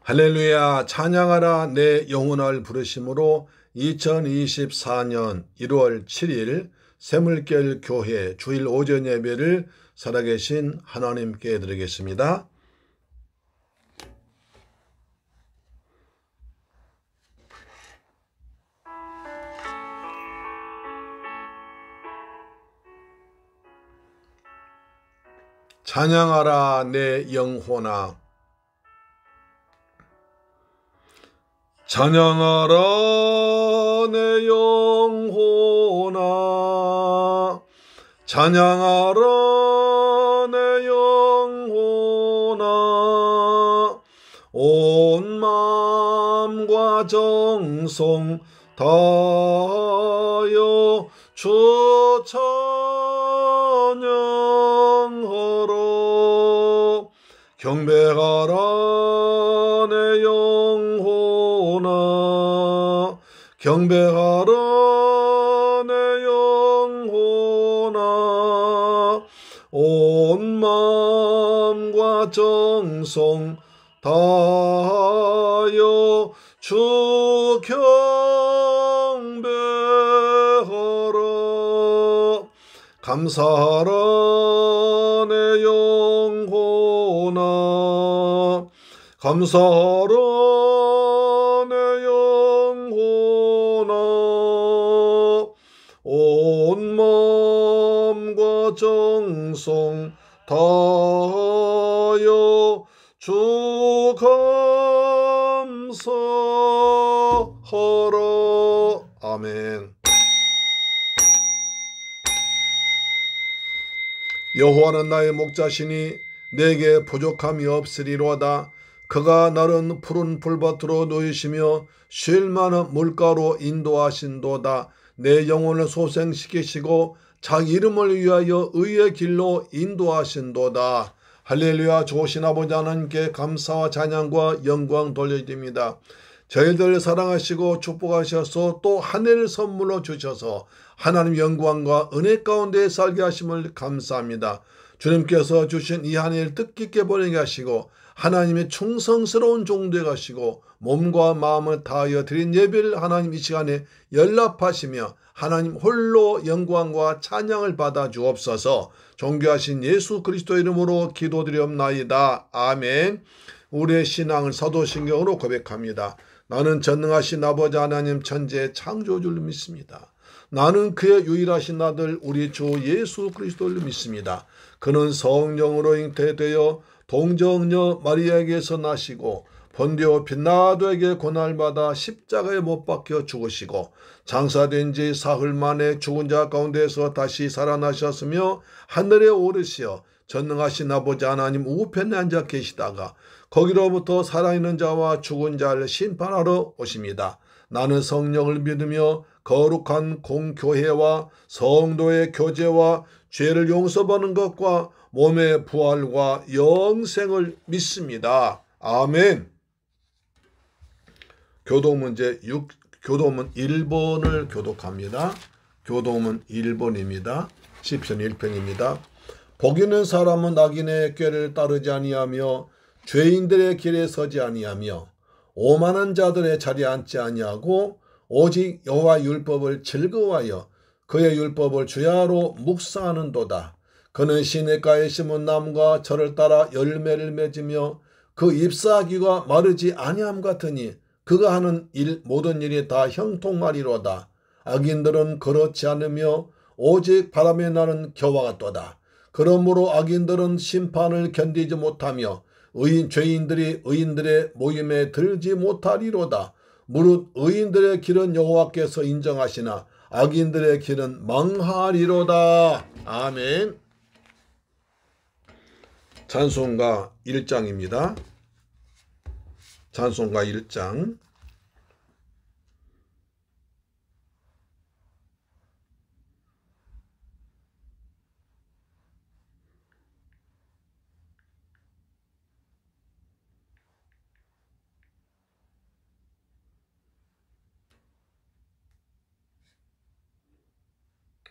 할렐루야. 찬양하라 내 영혼을 부르심으로 2024년 1월 7일 새물결 교회 주일 오전 예배를 살아계신 하나님께 드리겠습니다. 찬양하라 내 영혼아, 찬양하라 내 영혼아, 찬양하라 내 영혼아, 온 마음과 정성 다하여 주 찬양하라. 경배하라 내 영혼아, 경배하라 내 영혼아, 온 마음과 정성 다하여 주 경배하라. 감사하라 내 영혼아, 감사하라 내 영혼아, 온 마음과 정성 다하여 주 감사하라. 아멘. 여호와는 나의 목자시니 내게 부족함이 없으리로다. 그가 나를 푸른 풀밭으로 놓이시며 쉴 만한 물가로 인도하신도다. 내 영혼을 소생시키시고 자기 이름을 위하여 의의 길로 인도하신도다. 할렐루야. 좋으신 아버지 하나님께 감사와 찬양과 영광 돌려드립니다. 저희들 사랑하시고 축복하셔서 또 한 해를 선물로 주셔서 하나님 영광과 은혜 가운데 살게 하심을 감사합니다. 주님께서 주신 이 한 해를 뜻깊게 보내게 하시고 하나님의 충성스러운 종되게 하시고 몸과 마음을 다하여 드린 예배를 하나님 이 시간에 연락하시며 하나님 홀로 영광과 찬양을 받아 주옵소서. 존귀하신 예수 그리스도 이름으로 기도드리옵나이다. 아멘. 우리의 신앙을 사도신경으로 고백합니다. 나는 전능하신 아버지 하나님 천지의 창조주를 믿습니다. 나는 그의 유일하신 아들 우리 주 예수 그리스도를 믿습니다. 그는 성령으로 잉태되어 동정녀 마리아에게서 나시고 본디오 빌라도에게 고난받아 십자가에 못 박혀 죽으시고 장사된 지 사흘 만에 죽은 자 가운데서 다시 살아나셨으며 하늘에 오르시어 전능하신 아버지 하나님 우편에 앉아 계시다가 거기로부터 살아있는 자와 죽은 자를 심판하러 오십니다. 나는 성령을 믿으며 거룩한 공교회와 성도의 교제와 죄를 용서받는 것과 몸의 부활과 영생을 믿습니다. 아멘. 교독문제 6, 교독문 1번을 교독합니다. 교독문 1번입니다. 시편 1편입니다. 복 있는 사람은 악인의 꾀를 따르지 아니하며 죄인들의 길에 서지 아니하며 오만한 자들의 자리에 앉지 아니하고 오직 여호와 율법을 즐거워하여 그의 율법을 주야로 묵상하는도다. 그는 시냇가에 심은 나무가 저를 따라 열매를 맺으며 그 잎사귀가 마르지 아니함 같으니 그가 하는 모든 일이 다 형통하리로다. 악인들은 그렇지 않으며 오직 바람에 나는 겨와 같도다. 그러므로 악인들은 심판을 견디지 못하며 죄인들이 의인들의 모임에 들지 못하리로다. 무릇 의인들의 길은 여호와께서 인정하시나 악인들의 길은 망하리로다. 아멘. 찬송가 1장입니다. 찬송가 1장.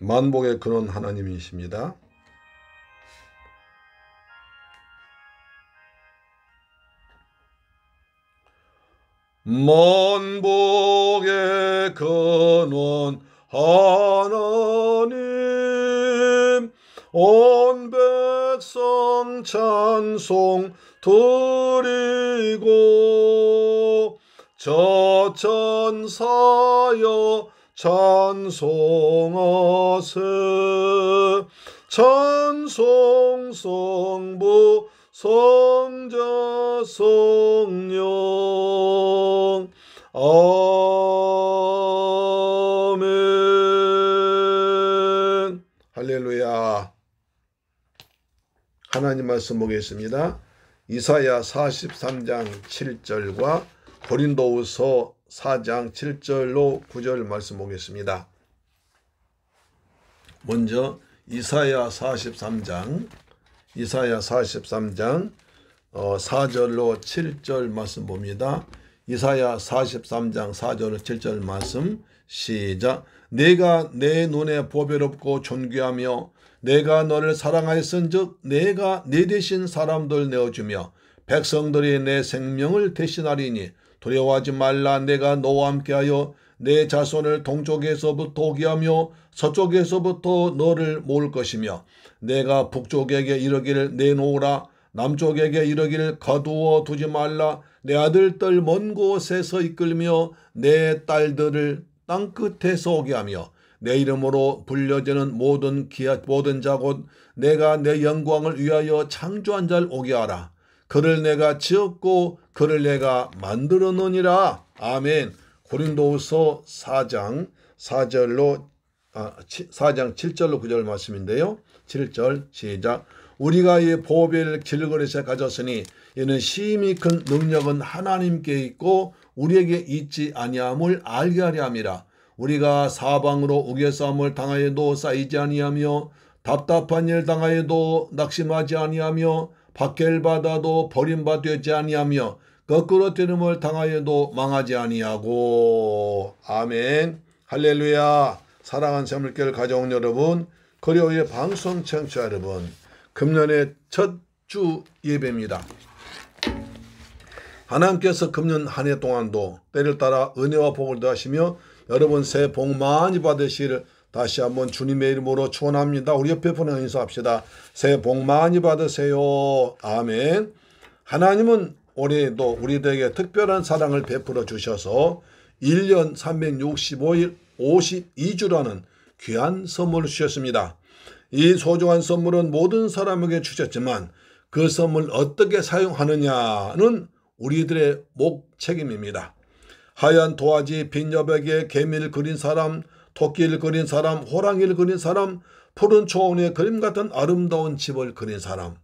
만복의 근원 하나님이십니다. 만복의 근원 하나님, 온 백성 찬송 드리고 저 천사여 찬송하세. 찬송 성부 성자 성령. 아멘. 할렐루야. 하나님 말씀 보겠습니다. 이사야 43장 7절과 고린도후서 4장 7절로 9절 말씀 보겠습니다. 먼저 이사야 43장 4절로 7절 말씀 봅니다. 이사야 43장 4절로 7절 말씀 시작. 내가 내 눈에 보배롭고 존귀하며 내가 너를 사랑하였은즉 내가 네 대신 사람들 내어주며 백성들이 내 생명을 대신하리니 두려워하지 말라. 내가 너와 함께하여 내 자손을 동쪽에서부터 오게 하며 서쪽에서부터 너를 모을 것이며 내가 북쪽에게 이르기를 내놓으라. 남쪽에게 이르기를 거두어 두지 말라. 내 아들들 먼 곳에서 이끌며 내 딸들을 땅끝에서 오게 하며 내 이름으로 불려지는 모든 자 곧 내가 내 영광을 위하여 창조한 자를 오게 하라. 그를 내가 지었고 그를 내가 만들었느니라. 아멘. 고린도후서 4장 7절로 9절 말씀인데요. 7절 시작. 우리가 이 보배를 길거리에서 가졌으니 이는 심히 큰 능력은 하나님께 있고 우리에게 있지 아니함을 알게 하려 함이라. 우리가 사방으로 우겨싸움을 당하여도 쌓이지 아니하며 답답한 일 당하여도 낙심하지 아니하며 박해받아도 버림받지 아니하며 거꾸로 뛰름을 당하여도 망하지 아니하고. 아멘. 할렐루야. 사랑하는 새물교회를 가져온 여러분, 거리오의 방송 청취자 여러분, 금년의 첫 주 예배입니다. 하나님께서 금년 한 해 동안도 때를 따라 은혜와 복을 더하시며 여러분 새해 복 많이 받으시기를 다시 한번 주님의 이름으로 축원합니다. 우리 옆에 분에 인사합시다. 새해 복 많이 받으세요. 아멘. 하나님은 올해도 우리들에게 특별한 사랑을 베풀어 주셔서 1년 365일 52주라는 귀한 선물을 주셨습니다. 이 소중한 선물은 모든 사람에게 주셨지만 그 선물 어떻게 사용하느냐는 우리들의 책임입니다. 하얀 도화지 빈 여백에 개미를 그린 사람, 토끼를 그린 사람, 호랑이를 그린 사람, 푸른 초원의 그림 같은 아름다운 집을 그린 사람,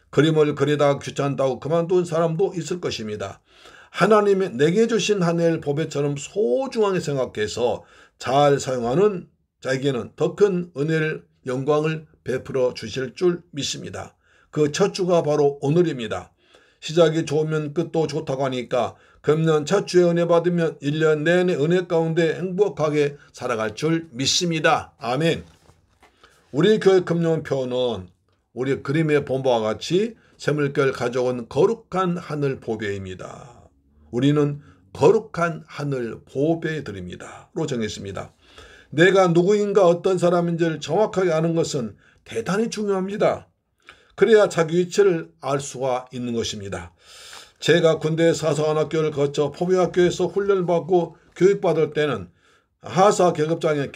그림을 그리다가 귀찮다고 그만둔 사람도 있을 것입니다. 하나님이 내게 주신 한 해를 보배처럼 소중하게 생각해서 잘 사용하는 자에게는 더 큰 은혜를, 영광을 베풀어 주실 줄 믿습니다. 그 첫 주가 바로 오늘입니다. 시작이 좋으면 끝도 좋다고 하니까 금년 첫 주에 은혜 받으면 1년 내내 은혜 가운데 행복하게 살아갈 줄 믿습니다. 아멘. 우리 교회 금년표는 우리 그림의 본바와 같이 새물결 가져온 거룩한 하늘 보배입니다. 우리는 거룩한 하늘 보배드립니다.로 정했습니다. 내가 누구인가 어떤 사람인지를 정확하게 아는 것은 대단히 중요합니다. 그래야 자기 위치를 알 수가 있는 것입니다. 제가 군대 사사관학교를 거쳐 포병학교에서 훈련을 받고 교육받을 때는 하사 계급장에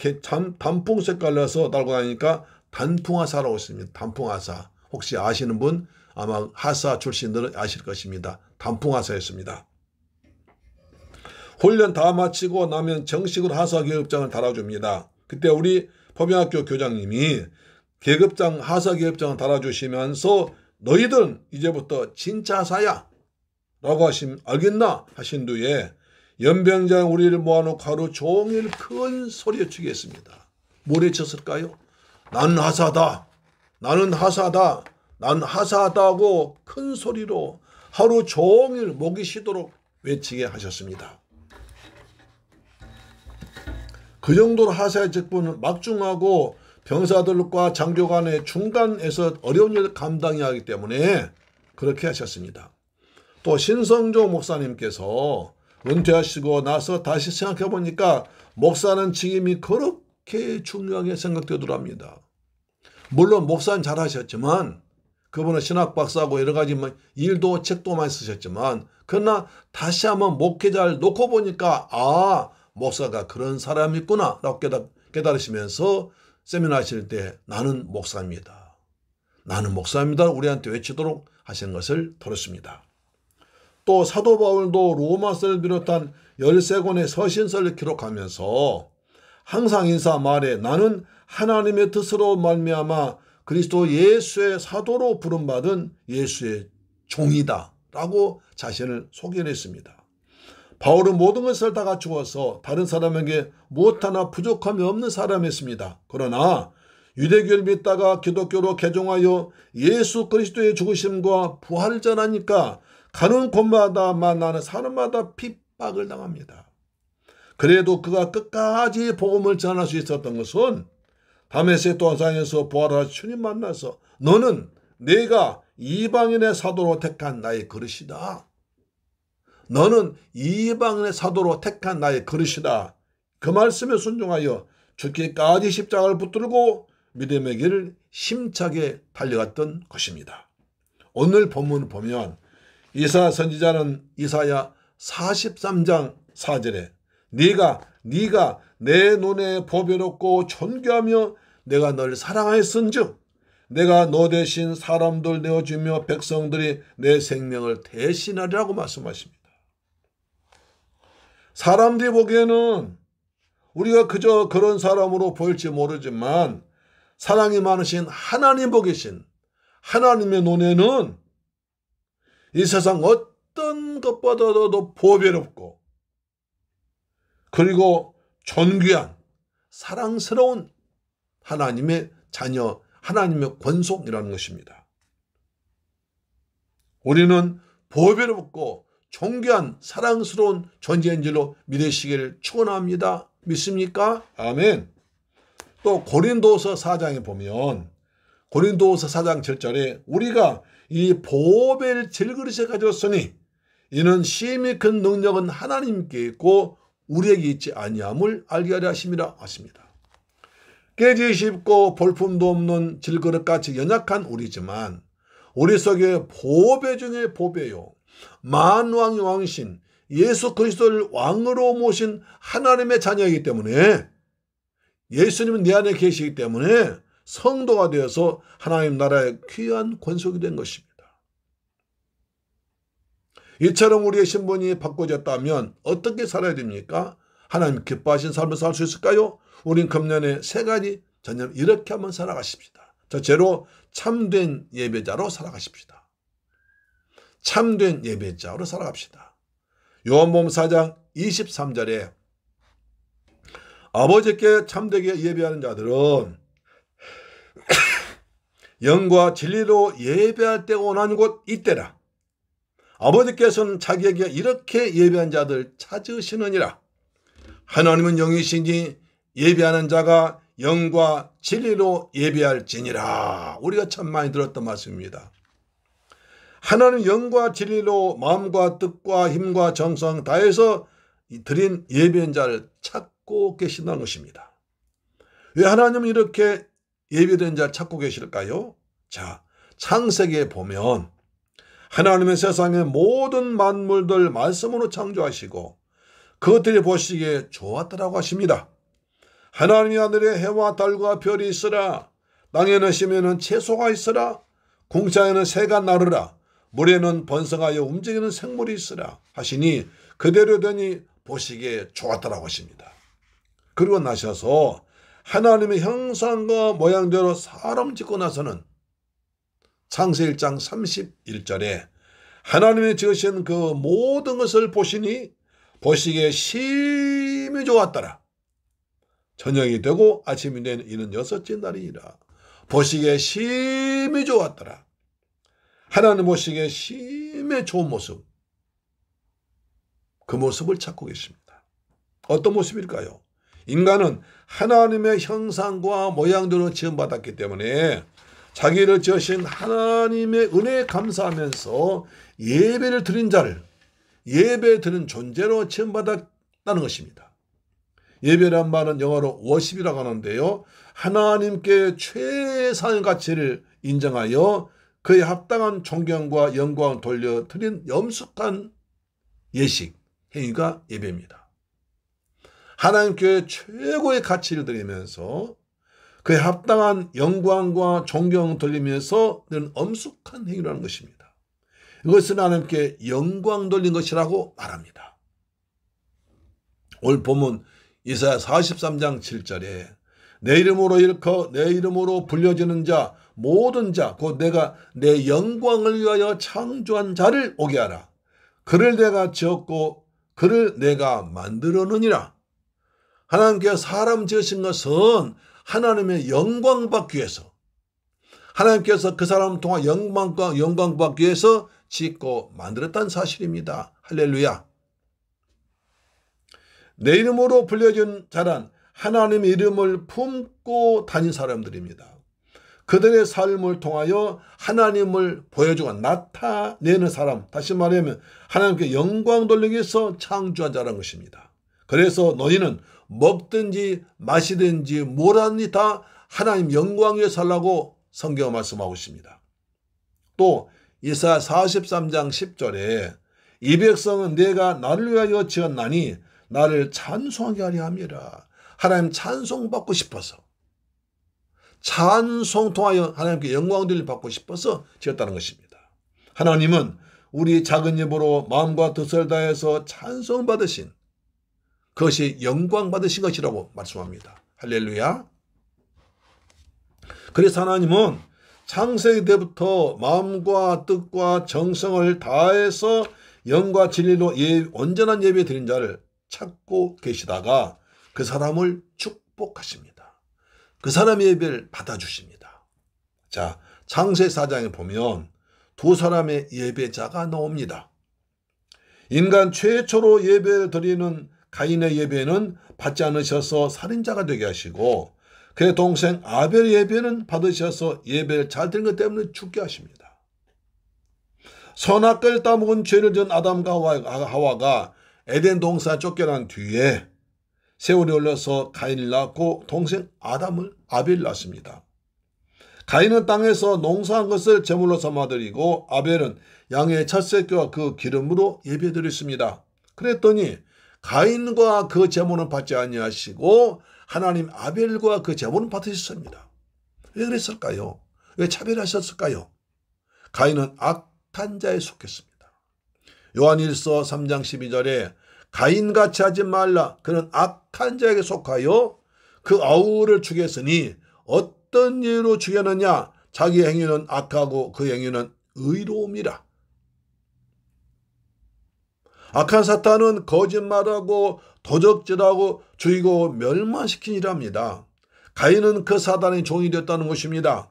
단풍 색깔 나서 달고 다니니까 단풍하사라고 했습니다. 단풍하사. 혹시 아시는 분 아마 하사 출신들은 아실 것입니다. 단풍하사였습니다. 훈련 다 마치고 나면 정식으로 하사 계급장을 달아줍니다. 그때 우리 포병학교 교장님이 계급장, 하사 계급장을 달아주시면서 너희들은 이제부터 진짜 하사야 라고 하시면 알겠나 하신 뒤에 연병장에 우리를 모아놓고 하루 종일 큰 소리에 치겠습니다. 뭘 외쳤을까요? 나는 하사다. 나는 하사다. 난 하사하다고 큰 소리로 하루 종일 목이 쉬도록 외치게 하셨습니다. 그 정도로 하사의 직분은 막중하고 병사들과 장교관의 중간에서 어려운 일을 감당해야 하기 때문에 그렇게 하셨습니다. 또 신성조 목사님께서 은퇴하시고 나서 다시 생각해 보니까 목사는 직임이 그렇게 중요하게 생각되더랍니다. 물론 목사는 잘하셨지만 그분은 신학 박사고 여러 가지 일도 책도 많이 쓰셨지만 그러나 다시 한번 목회자를 놓고 보니까 목사가 그런 사람이구나 라고 깨달으시면서 세미나 하실 때 나는 목사입니다. 나는 목사입니다. 우리한테 외치도록 하시는 것을 들었습니다. 또 사도 바울도 로마서를 비롯한 13권의 서신서를 기록하면서 항상 인사 말에 나는 하나님의 뜻으로 말미암아 그리스도 예수의 사도로 부름받은 예수의 종이다 라고 자신을 소개했습니다. 바울은 모든 것을 다 갖추어서 다른 사람에게 무엇 하나 부족함이 없는 사람이었습니다. 그러나 유대교를 믿다가 기독교로 개종하여 예수 그리스도의 죽으심과 부활을 전하니까 가는 곳마다 만나는 사람마다 핍박을 당합니다. 그래도 그가 끝까지 복음을 전할 수 있었던 것은 다메섹 도상에서 부활할 주님 만나서 너는 내가 이방인의 사도로 택한 나의 그릇이다. 너는 이방인의 사도로 택한 나의 그릇이다. 그 말씀에 순종하여 죽기까지 십자가를 붙들고 믿음의 길을 힘차게 달려갔던 것입니다. 오늘 본문을 보면 이사야 선지자는 이사야 43장 4절에 네가 내 눈에 보배롭고 존귀하며 내가 널 사랑하였은즉 내가 너 대신 사람들 내어주며 백성들이 내 생명을 대신하리라고 말씀하십니다. 사람들이 보기에는 우리가 그저 그런 사람으로 보일지 모르지만 사랑이 많으신 하나님 보계신 하나님의 눈에는 이 세상 어떤 것보다도 보배롭고 그리고 존귀한 사랑스러운 하나님의 자녀, 하나님의 권속이라는 것입니다. 우리는 보배롭고 존귀한 사랑스러운 존재인 줄로 믿으시기를 축원합니다. 믿습니까? 아멘. 또 고린도서 4장에 보면 고린도서 4장 7절에 우리가 이 보배를 질그릇에 가졌으니 이는 심히 큰 능력은 하나님께 있고 우리에게 있지 아니함을 알게 하려 하심이라 하십니다. 깨지기 쉽고 볼품도 없는 질그릇같이 연약한 우리지만 우리 속에 보배 중에 보배요 만왕의 왕이신 예수 그리스도를 왕으로 모신 하나님의 자녀이기 때문에 예수님은 내 안에 계시기 때문에 성도가 되어서 하나님 나라의 귀한 권속이 된 것입니다. 이처럼 우리의 신분이 바꿔졌다면 어떻게 살아야 됩니까? 하나님 기뻐하신 삶을 살 수 있을까요? 우린 금년에 3가지 전념 이렇게 한번 살아가십시다. 첫째로 참된 예배자로 살아가십시다. 참된 예배자로 살아갑시다. 요한복음 4장 23절에 아버지께 참되게 예배하는 자들은 영과 진리로 예배할 때가 원하는 곳 이때라. 아버지께서는 자기에게 이렇게 예배한 자들 찾으시느니라. 하나님은 영이시니 예배하는 자가 영과 진리로 예배할지니라. 우리가 참 많이 들었던 말씀입니다. 하나님 영과 진리로 마음과 뜻과 힘과 정성 다해서 드린 예배한 자를 찾고 계신다는 것입니다. 왜 하나님은 이렇게 예배된 자를 찾고 계실까요? 자, 창세기에 보면 하나님의 세상의 모든 만물들 말씀으로 창조하시고 그것들이 보시기에 좋았더라고 하십니다. 하나님이 하늘에 해와 달과 별이 있으라. 땅에는 심에는 채소가 있으라. 궁창에는 새가 나르라. 물에는 번성하여 움직이는 생물이 있으라 하시니 그대로 되니 보시기에 좋았더라고 하십니다. 그리고 나셔서 하나님의 형상과 모양대로 사람 짓고 나서는 창세 1장 31절에 하나님이 지으신 그 모든 것을 보시니 보시기에 심히 좋았더라. 저녁이 되고 아침이 되는 이는 6째 날이니라. 보시기에 심히 좋았더라. 하나님 보시기에 심히 좋은 모습, 그 모습을 찾고 계십니다. 어떤 모습일까요? 인간은 하나님의 형상과 모양대로 지음받았기 때문에 자기를 지으신 하나님의 은혜에 감사하면서 예배를 드린 자를 예배 드리는 존재로 체험받았다는 것입니다. 예배란 말은 영어로 워십이라고 하는데요. 하나님께 최상의 가치를 인정하여 그에 합당한 존경과 영광을 돌려드린 엄숙한 예식, 행위가 예배입니다. 하나님께 최고의 가치를 드리면서 그에 합당한 영광과 존경을 돌리면서 는 엄숙한 행위라는 것입니다. 이것은 하나님께 영광 돌린 것이라고 말합니다. 오늘 본문 이사야 43장 7절에 내 이름으로 일컬어 내 이름으로 불려지는 자 모든 자 곧 내가 내 영광을 위하여 창조한 자를 오게 하라. 그를 내가 지었고 그를 내가 만들었느니라. 하나님께서 사람 지으신 것은 하나님의 영광 받기 위해서, 하나님께서 그 사람을 통한 영광 받기 위해서 짓고 만들었다는 사실입니다. 할렐루야. 내 이름으로 불려진 자란 하나님의 이름을 품고 다닌 사람들입니다. 그들의 삶을 통하여 하나님을 보여주고 나타내는 사람, 다시 말하면 하나님께 영광 돌리기 위해서 창조한 자라는 것입니다. 그래서 너희는 먹든지 마시든지 뭐라든지 다 하나님 영광 위에 살라고 성경은 말씀하고 있습니다. 또 이사야 43장 10절에 이 백성은 내가 나를 위하여 지었나니 나를 찬송하게 하려 함이라. 하나님 찬송받고 싶어서, 찬송 통하여 하나님께 영광을 받고 싶어서 지었다는 것입니다. 하나님은 우리 작은 입으로 마음과 뜻을 다해서 찬송받으신 그것이 영광 받으신 것이라고 말씀합니다. 할렐루야. 그래서 하나님은 창세기 때부터 마음과 뜻과 정성을 다해서 영과 진리로 온전한 예배 드린 자를 찾고 계시다가 그 사람을 축복하십니다. 그 사람의 예배를 받아주십니다. 자, 창세기 4장에 보면 두 사람의 예배자가 나옵니다. 인간 최초로 예배를 드리는 가인의 예배는 받지 않으셔서 살인자가 되게 하시고 그의 동생 아벨의 예배는 받으셔서 예배를 잘 드린 것 때문에 죽게 하십니다. 선악과를 따먹은 죄를 지은 아담과 하와가 에덴 동산 쫓겨난 뒤에 세월이 흘러서 가인을 낳고 동생 아벨을 낳습니다. 가인은 땅에서 농사한 것을 제물로 삼아드리고 아벨은 양의 첫 새끼와 그 기름으로 예배드렸습니다. 그랬더니 가인과 그 제물은 받지 아니하시고 하나님 아벨과 그 제물은 받으셨습니다. 왜 그랬을까요? 왜 차별하셨을까요? 가인은 악한 자에 속했습니다. 요한일서 3장 12절에 가인같이 하지 말라. 그는 악한 자에게 속하여 그 아우를 죽였으니 어떤 이유로 죽였느냐? 자기 행위는 악하고 그 행위는 의로움이라. 악한 사탄은 거짓말하고 도적질하고 죽이고 멸망시킨 일합니다. 가인은 그 사단의 종이 되었다는 것입니다.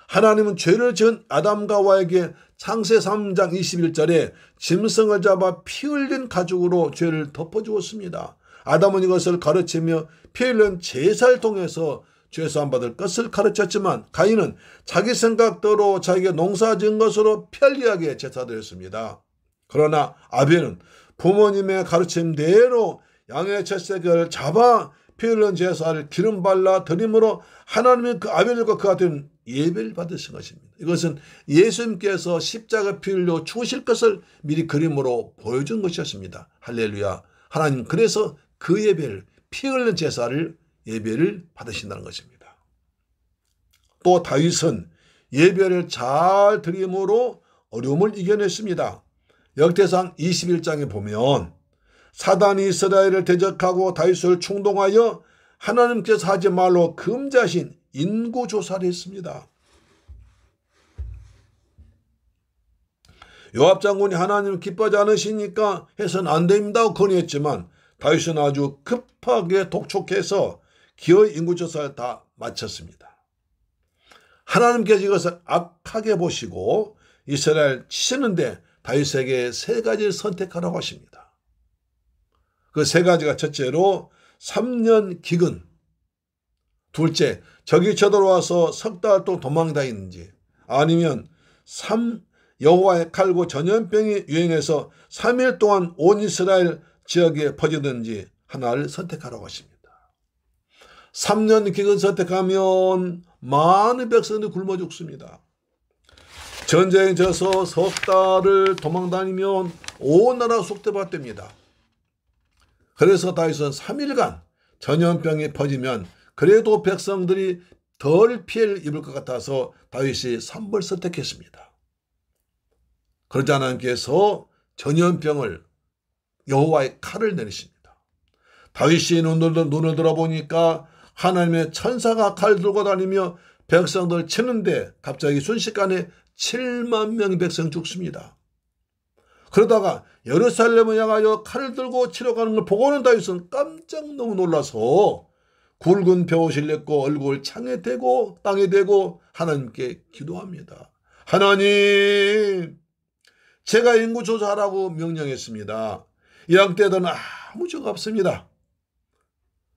하나님은 죄를 지은 아담과 하와에게 창세 3장 21절에 짐승을 잡아 피 흘린 가죽으로 죄를 덮어주었습니다. 아담은 이것을 가르치며 피 흘린 제사를 통해서 죄사함 받을 것을 가르쳤지만 가인은 자기 생각대로 자기가 농사지은 것으로 편리하게 제사드렸습니다. 그러나 아벨은 부모님의 가르침대로 양의 첫 새끼를 잡아 피 흘린 제사를 기름 발라 드림으로 하나님의 그 아벨과 그 같은 예배를 받으신 것입니다. 이것은 예수님께서 십자가 피 흘려 죽으실 것을 미리 그림으로 보여준 것이었습니다. 할렐루야. 하나님 그래서 그 예배를 피 흘린 제사를 예배를 받으신다는 것입니다. 또 다윗은 예배를 잘 드림으로 어려움을 이겨냈습니다. 역대상 21장에 보면 사단이 이스라엘을 대적하고 다윗을 충동하여 하나님께서 하지 말로 금지하신 인구조사를 했습니다. 요압 장군이 하나님을 기뻐하지 않으시니까 해서는 안 됩니다 건의했지만 다윗은 아주 급하게 독촉해서 기어이 인구조사를 다 마쳤습니다. 하나님께서 이것을 악하게 보시고 이스라엘 치시는데 다윗에게 세 가지를 선택하라고 하십니다. 그 세 가지가 첫째로 3년 기근, 둘째 적이 쳐들어와서 석 달 동안 도망다니는지 아니면 여호와의 칼고 전염병이 유행해서 3일 동안 온 이스라엘 지역에 퍼지든지 하나를 선택하라고 하십니다. 3년 기근 선택하면 많은 백성들이 굶어 죽습니다. 전쟁에 져서 석 달을 도망다니면 온 나라 속대밭됩니다. 그래서 다윗은 3일간 전염병이 퍼지면 그래도 백성들이 덜 피해를 입을 것 같아서 다윗이 3벌 선택했습니다. 그러자 하나님께서 전염병을 여호와의 칼을 내리십니다. 다윗이 눈을 들어보니까 하나님의 천사가 칼 들고 다니며 백성들 치는데 갑자기 순식간에 7만 명의 백성 죽습니다. 그러다가 예루살렘을 향하여 칼을 들고 치러 가는 걸 보고는 다윗은 깜짝 너무 놀라서 굵은 벼옷을 입고 얼굴 창에 대고 땅에 대고 하나님께 기도합니다. 하나님, 제가 인구 조사하라고 명령했습니다. 이왕 때에는 아무 죄가 없습니다.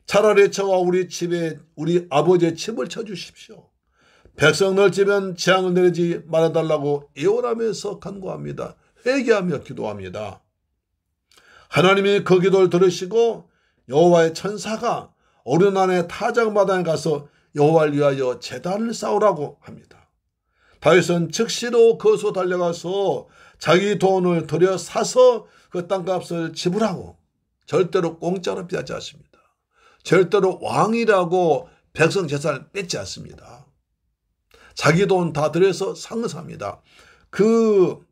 차라리 저와 우리 아버지의 집을 쳐주십시오. 백성들 집엔 재앙을 내리지 말아달라고 애원하면서 간구합니다. 회개하며 기도합니다. 하나님이 그 기도를 들으시고 여호와의 천사가 오르난의 타작마당에 가서 여호와를 위하여 제단을 쌓으라고 합니다. 다윗은 즉시로 거기서 달려가서 자기 돈을 들여 사서 그 땅값을 지불하고 절대로 공짜로 피하지 않습니다. 절대로 왕이라고 백성 재산을 뺏지 않습니다. 자기 돈 다 들여서 산 거 삽니다. 그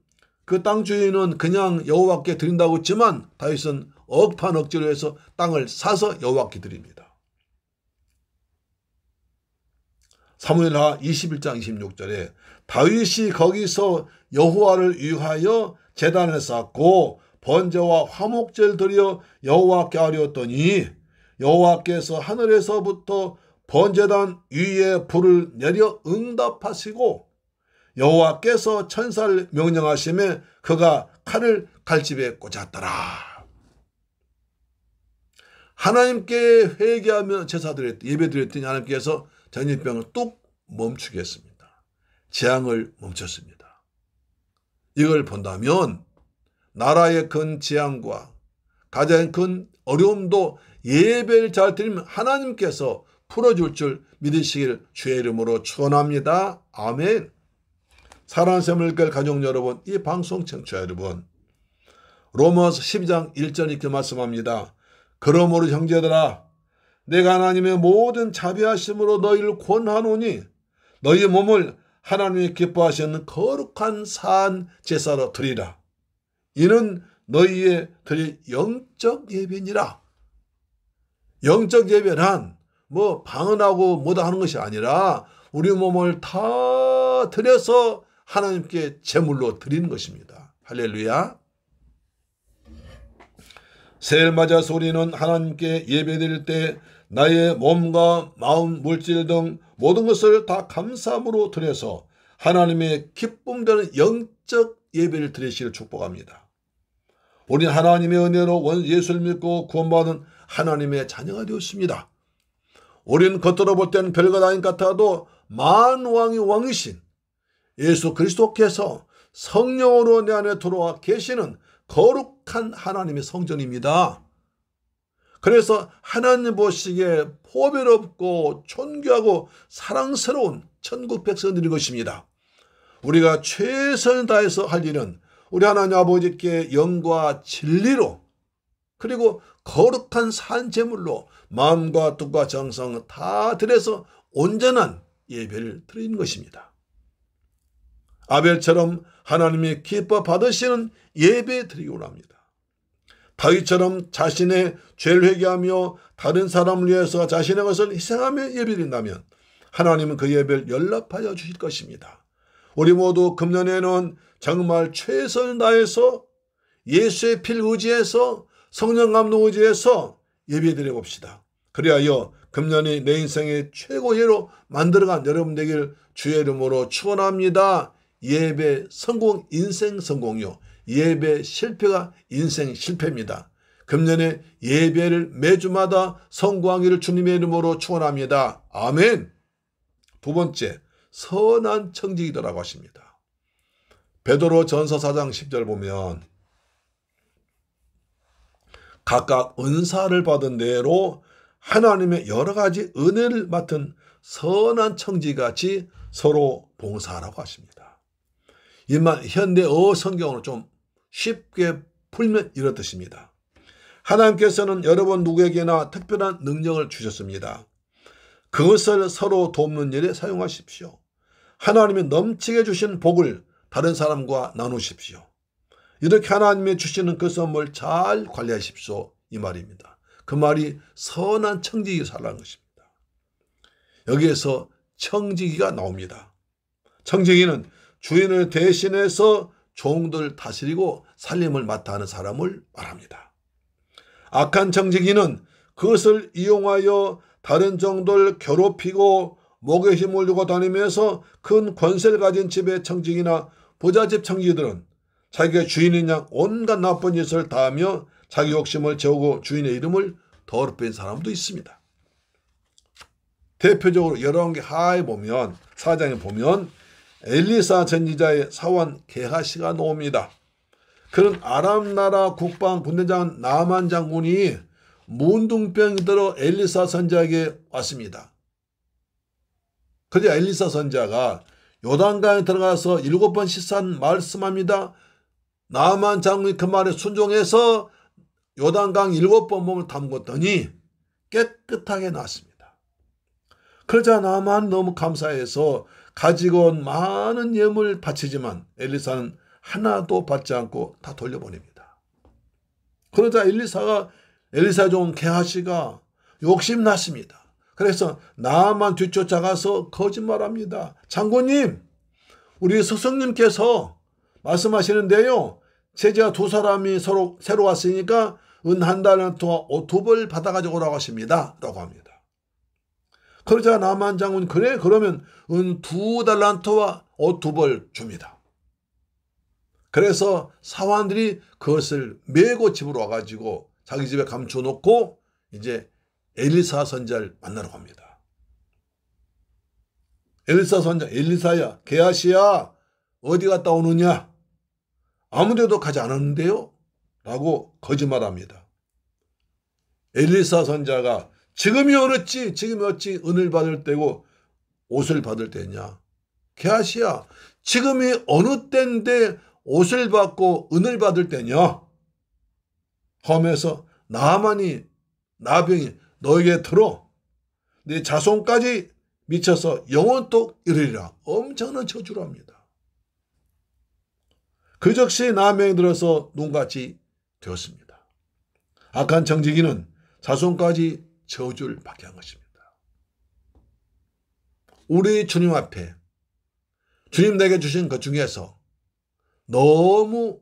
땅 주인은 그냥 여호와께 드린다고 했지만 다윗은 억지로 해서 땅을 사서 여호와께 드립니다. 사무엘하 21장 26절에 다윗이 거기서 여호와를 위하여 제단을 쌓고 번제와 화목제를 드려 여호와께 아뢰었더니 여호와께서 하늘에서부터 번제단 위에 불을 내려 응답하시고 여호와께서 천사를 명령하시매 그가 칼을 칼집에 꽂았더라. 하나님께 회개하며 예배드렸더니 하나님께서 전염병을 뚝 멈추게 했습니다. 재앙을 멈췄습니다. 이걸 본다면 나라의 큰 재앙과 가장 큰 어려움도 예배를 잘 드리면 하나님께서 풀어줄 줄 믿으시길 주의 이름으로 축원합니다. 아멘. 사랑하는 새물교회 가족 여러분, 이 방송 청취자 여러분, 로마서 12장 1절 이렇게 말씀합니다. 그러므로 형제들아, 내가 하나님의 모든 자비하심으로 너희를 권하노니 너희 몸을 하나님이 기뻐하시는 거룩한 산 제사로 드리라. 이는 너희의 드릴 영적 예배니라. 영적 예배란 방언하고 뭐다 하는 것이 아니라 우리 몸을 다 드려서 하나님께 제물로 드리는 것입니다. 할렐루야. 새해를 맞아서 우리는 하나님께 예배드릴 때 나의 몸과 마음, 물질 등 모든 것을 다 감사함으로 드려서 하나님의 기쁨되는 영적 예배를 드리시기를 축복합니다. 우리는 하나님의 은혜로 예수를 믿고 구원받은 하나님의 자녀가 되었습니다. 우리는 겉으로 볼 때는 별것 아닌 것 같아도 만왕의 왕이신 예수 그리스도께서 성령으로 내 안에 들어와 계시는 거룩한 하나님의 성전입니다. 그래서 하나님 보시기에 포배롭고 존귀하고 사랑스러운 천국 백성들인 것입니다. 우리가 최선을 다해서 할 일은 우리 하나님 아버지께 영과 진리로 그리고 거룩한 산제물로 마음과 뜻과 정성을 다 드려서 온전한 예배를 드리는 것입니다. 아벨처럼 하나님이 기뻐 받으시는 예배 드리고 합니다. 다윗처럼 자신의 죄를 회개하며 다른 사람을 위해서 자신의 것을 희생하며 예배드린다면 하나님은 그 예배를 연락하여 주실 것입니다. 우리 모두 금년에는 정말 최선을 다해서 예수의 피를 의지해서 성령 감동 의지해서 예배드려 봅시다. 그리하여 금년이 내 인생의 최고예로 만들어간 여러분 되길 주의 이름으로 축원합니다. 예배 성공 인생 성공이요, 예배 실패가 인생 실패입니다. 금년에 예배를 매주마다 성공하기를 주님의 이름으로 축원합니다. 아멘. 두 번째, 선한 청지기도라고 하십니다. 베드로 전서 4장 10절 보면 각각 은사를 받은 대로 하나님의 여러 가지 은혜를 맡은 선한 청지같이 서로 봉사하라고 하십니다. 이만 현대어 성경으로 좀 쉽게 풀면 이런 뜻입니다. 하나님께서는 여러분 누구에게나 특별한 능력을 주셨습니다. 그것을 서로 돕는 일에 사용하십시오. 하나님이 넘치게 주신 복을 다른 사람과 나누십시오. 이렇게 하나님이 주시는 그 선물 잘 관리하십시오. 이 말입니다. 그 말이 선한 청지기 살라는 것입니다. 여기에서 청지기가 나옵니다. 청지기는 주인을 대신해서 종들을 다스리고 살림을 맡아 하는 사람을 말합니다. 악한 청지기는 그것을 이용하여 다른 종들을 괴롭히고 목에 힘을 주고 다니면서 큰 권세를 가진 집의 청지기나 부잣집 청지기들은 자기가 주인인 양 온갖 나쁜 짓을 다하며 자기 욕심을 채우고 주인의 이름을 더럽힌 사람도 있습니다. 대표적으로 열왕기 보면 4장에 보면 엘리사 전지자의 사원 게하시가 나옵니다. 그는 아람 나라 국방 군대장 나만 장군이 문둥병이 들어 엘리사 선지자에게 왔습니다. 그래서 엘리사 선지자가 요단강에 들어가서 7번 씻은 말씀합니다. 나만 장군이 그 말에 순종해서 요단강 7번 몸을 담궜더니 깨끗하게 나왔습니다. 그러자 나만 너무 감사해서 가지고 온 많은 예물 바치지만 엘리사는 하나도 받지 않고 다 돌려보냅니다. 그러자 엘리사 종 게하시가 욕심났습니다. 그래서 나만 뒤쫓아가서 거짓말합니다. 장군님, 우리 스승님께서 말씀하시는데요. 제자 2사람이 서로 새로 왔으니까 은 1달란트와 옷 2벌 받아가지고 오라고 하십니다. 라고 합니다. 그러자 나만 장군 그래? 그러면 은 2달란트와 옷 2벌 줍니다. 그래서 사환들이 그것을 메고 집으로 와가지고 자기 집에 감춰놓고 이제 엘리사 선지자를 만나러 갑니다. 엘리사 선지자, 엘리사야, 게하시야, 어디 갔다 오느냐? 아무데도 가지 않았는데요? 라고 거짓말합니다. 엘리사 선지자가 지금이 어찌 은을 받을 때고 옷을 받을 때냐? 게하시야, 지금이 어느 때인데 옷을 받고 은을 받을 때냐? 하면서 나병이 너에게 들어 네 자손까지 미쳐서 영원토록 이르리라 엄청난 저주를 합니다. 그 즉시 나병이 들어서 눈같이 되었습니다. 악한 청지기는 자손까지 저주를 받게 한 것입니다. 우리 주님 앞에 주님 내게 주신 것 중에서 너무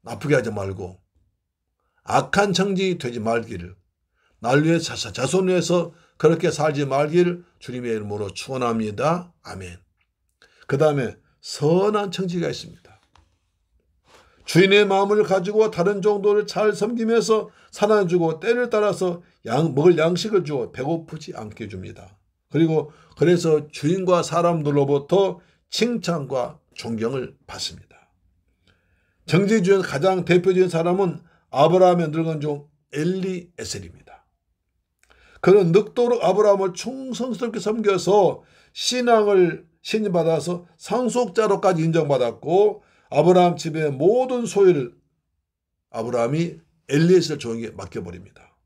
나쁘게 하지 말고 악한 청지기 되지 말기를, 날 위해 자손 위해서 그렇게 살지 말기를 주님의 이름으로 축원합니다. 아멘. 그 다음에 선한 청지기가 있습니다. 주인의 마음을 가지고 다른 종들을 잘 섬기면서 사랑해주고 때를 따라서 먹을 양식을 주어 배고프지 않게 줍니다. 그리고 그래서 주인과 사람들로부터 칭찬과 존경을 받습니다. 청지기 중에 가장 대표적인 사람은 아브라함의 늙은 종 엘리에셀입니다. 그는 늙도록 아브라함을 충성스럽게 섬겨서 신앙을 신임받아서 상속자로까지 인정받았고 아브라함 집의 모든 소유를 아브라함이 엘리에셀 종에게 맡겨버립니다.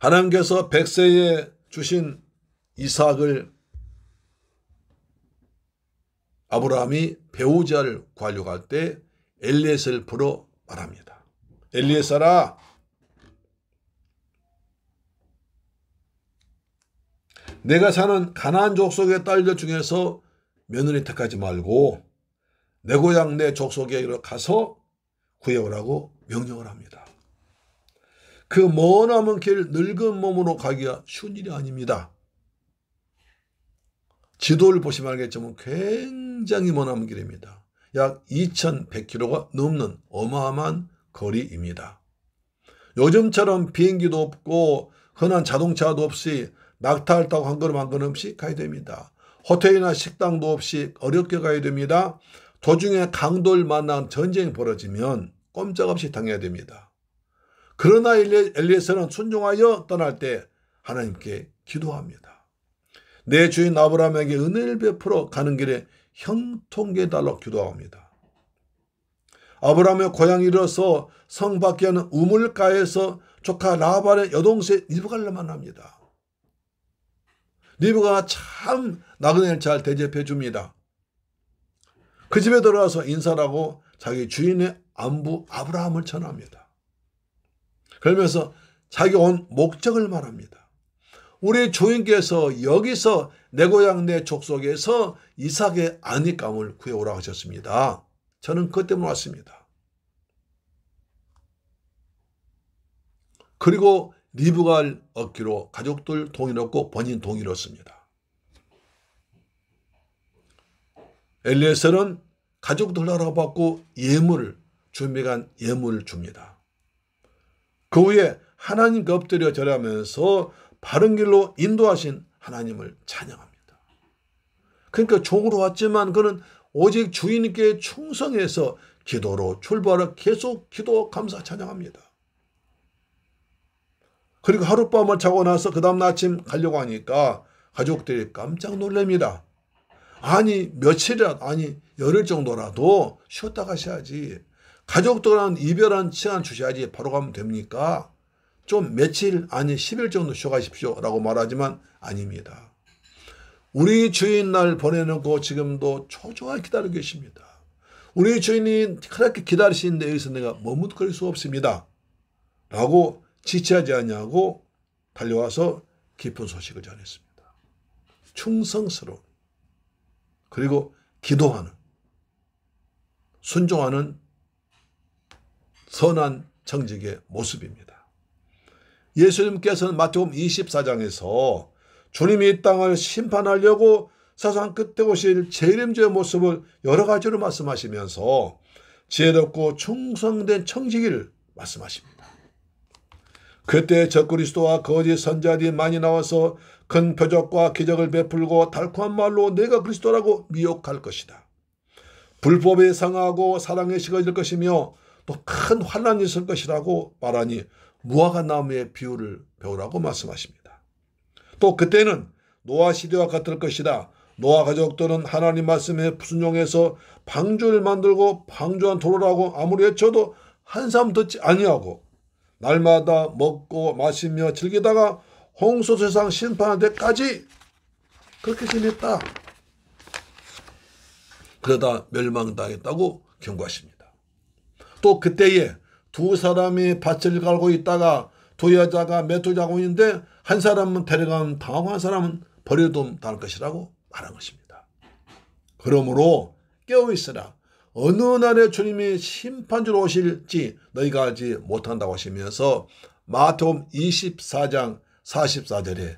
하나님께서 100세에 주신 이삭을 아브라함이 배우자를 구하려고 할 때 엘리에셀을 불러 말합니다. 엘리에셀아, 내가 사는 가나안 족속의 딸들 중에서 며느리 택하지 말고 내 고향 내 족속에 가서 구해오라고 명령을 합니다. 그 머나먼 길 늙은 몸으로 가기가 쉬운 일이 아닙니다. 지도를 보시면 알겠지만 굉장히 머나먼 길입니다. 약 2100km가 넘는 어마어마한 거리입니다. 요즘처럼 비행기도 없고 흔한 자동차도 없이 낙타를 타고 한 걸음 한 걸음씩 가야 됩니다. 호텔이나 식당도 없이 어렵게 가야 됩니다. 도중에 강도를 만난 전쟁이 벌어지면 꼼짝없이 당해야 됩니다. 그러나 엘리에셀은 순종하여 떠날 때 하나님께 기도합니다. 내 주인 아브라함에게 은혜를 베풀어 가는 길에 형통케 해달라고 기도합니다. 아브라함의 고향에 이르러서 성 밖에 있는 우물가에서 조카 라반의 여동생 리브가를 만납니다. 리브가가 참 나그네를 잘 대접해 줍니다. 그 집에 들어가서 인사를 하고 자기 주인의 안부 아브라함을 전합니다. 그러면서 자기 온 목적을 말합니다. 우리 주인께서 여기서 내 고향 내 족속에서 이삭의 안익감을 구해오라고 하셨습니다. 저는 그것 때문에 왔습니다. 그리고 리브가를 얻기로 가족들 동의를 얻고 본인 동의를 얻습니다. 엘리에셀은 가족들 허락받고 예물을 준비한 예물을 줍니다. 그 후에 하나님께 엎드려 절하면서 바른 길로 인도하신 하나님을 찬양합니다. 그러니까 종으로 왔지만 그는 오직 주인께 충성해서 기도로 출발하여 계속 기도 감사 찬양합니다. 그리고 하룻밤을 자고 나서 그 다음 아침 가려고 하니까 가족들이 깜짝 놀랍니다. 아니 며칠이라도 아니 열흘 정도라도 쉬었다 가셔야지. 가족들은 이별한 시간 주셔야지 바로 가면 됩니까? 좀 며칠 아니 10일 정도 쉬어가십시오 라고 말하지만 아닙니다. 우리 주인 날 보내놓고 지금도 초조하게 기다리고 계십니다. 우리 주인이 그렇게 기다리시는데 여기서 내가 머뭇거릴 수 없습니다 라고 지체하지 않냐고 달려와서 깊은 소식을 전했습니다. 충성스러운 그리고 기도하는 순종하는 선한 정직의 모습입니다. 예수님께서는 마태복음 24장에서 주님이 이 땅을 심판하려고 세상 끝에 오실 재림주의 모습을 여러 가지로 말씀하시면서 지혜롭고 충성된 청지기를 말씀하십니다. 그때 적그리스도와 거짓 선자들이 많이 나와서 큰 표적과 기적을 베풀고 달콤한 말로 내가 그리스도라고 미혹할 것이다. 불법에 상하고 사랑에 식어질 것이며 또 큰 환난이 있을 것이라고 말하니 무화과 나무의 비유를 배우라고 말씀하십니다. 또 그때는 노아 시대와 같을 것이다. 노아 가족들은 하나님 말씀에 순종해서 방주를 만들고 방주한 도로라고 아무리 외쳐도 한 사람 듣지 아니하고 날마다 먹고 마시며 즐기다가 홍수 세상 심판할 때까지 그렇게 지냈다. 그러다 멸망당했다고 경고하십니다. 또 그때에 두 사람이 밭을 갈고 있다가 두 여자가 메뚜자고 있는데 한 사람은 데려가면 당하고 한 사람은 버려둠 당할 것이라고 말한 것입니다. 그러므로 깨어있으라. 어느 날에 주님이 심판주로 오실지 너희가 알지 못한다고 하시면서 마태복음 24장 44절에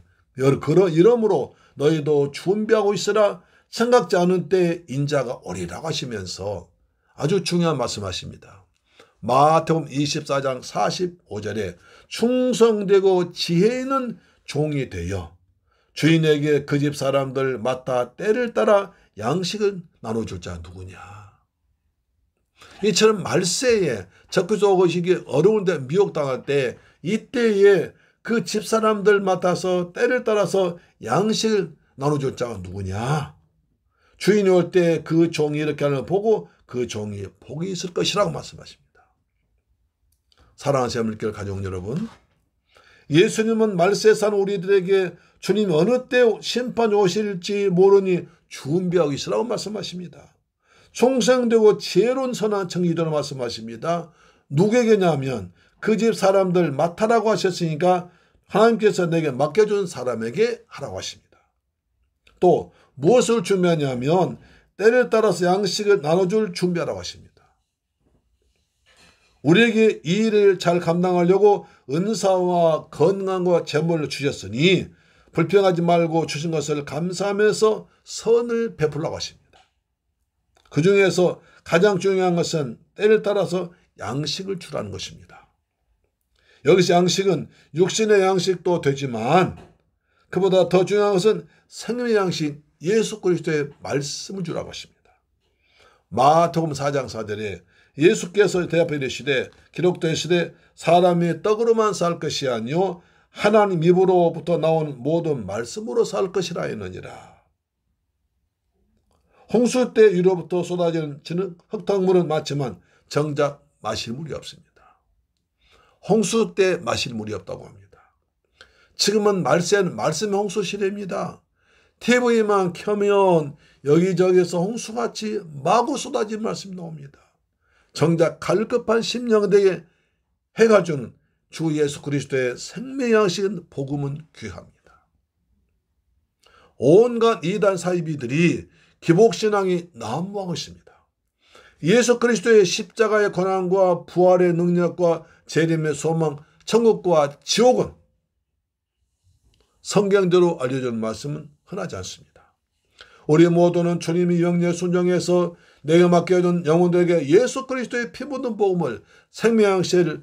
이러므로 너희도 준비하고 있으라. 생각지 않은 때에 인자가 오리라고 하시면서 아주 중요한 말씀하십니다. 마태복음 24장 45절에 충성되고 지혜 있는 종이 되어 주인에게 그 집 사람들 맡아 때를 따라 양식을 나눠줄 자 누구냐. 이처럼 말세에 적그리스도 오시기 어려운데 미혹당할 때 이때에 그 집사람들 맡아서 때를 따라서 양식을 나눠줄 자가 누구냐. 주인이 올 때 그 종이 이렇게 하는 걸 보고 그 종이 복이 있을 것이라고 말씀하십니다. 사랑하는 새물길 가족 여러분, 예수님은 말세에 사는 우리들에게 주님이 어느 때 심판이 오실지 모르니 준비하고 있으라고 말씀하십니다. 충성되고 지혜로운 선한 청지기를 말씀하십니다. 누구에게냐면 그 집 사람들 맡아라고 하셨으니까 하나님께서 내게 맡겨준 사람에게 하라고 하십니다. 또 무엇을 준비하냐면 때를 따라서 양식을 나눠줄 준비하라고 하십니다. 우리에게 이 일을 잘 감당하려고 은사와 건강과 재물을 주셨으니 불평하지 말고 주신 것을 감사하면서 선을 베풀라고 하십니다. 그 중에서 가장 중요한 것은 때를 따라서 양식을 주라는 것입니다. 여기서 양식은 육신의 양식도 되지만 그보다 더 중요한 것은 생명의 양식 예수 그리스도의 말씀을 주라고 하십니다. 마태복음 4장 4절에 예수께서 대답해 이르시되 기록되시되 사람이 떡으로만 살 것이 아니요 하나님 입으로부터 나온 모든 말씀으로 살 것이라 했느니라. 홍수 때 위로부터 쏟아지는 흙탕물은 많지만 정작 마실 물이 없습니다. 홍수 때 마실 물이 없다고 합니다. 지금은 말세는 말씀의 홍수 시대입니다. TV만 켜면 여기저기서 홍수같이 마구 쏟아진 말씀이 나옵니다. 정작 갈급한 심령에게 해가 주는 주 예수 그리스도의 생명의 양식은 복음은 귀합니다. 온갖 이단 사이비들이 기복신앙이 난무하고 있습니다. 예수 그리스도의 십자가의 권한과 부활의 능력과 재림의 소망, 천국과 지옥은 성경대로 알려준 말씀은 흔하지 않습니다. 우리 모두는 주님이 영계 순종해서 내게 맡겨준 영혼들에게 예수 그리스도의 피 묻은 복음을 생명양식을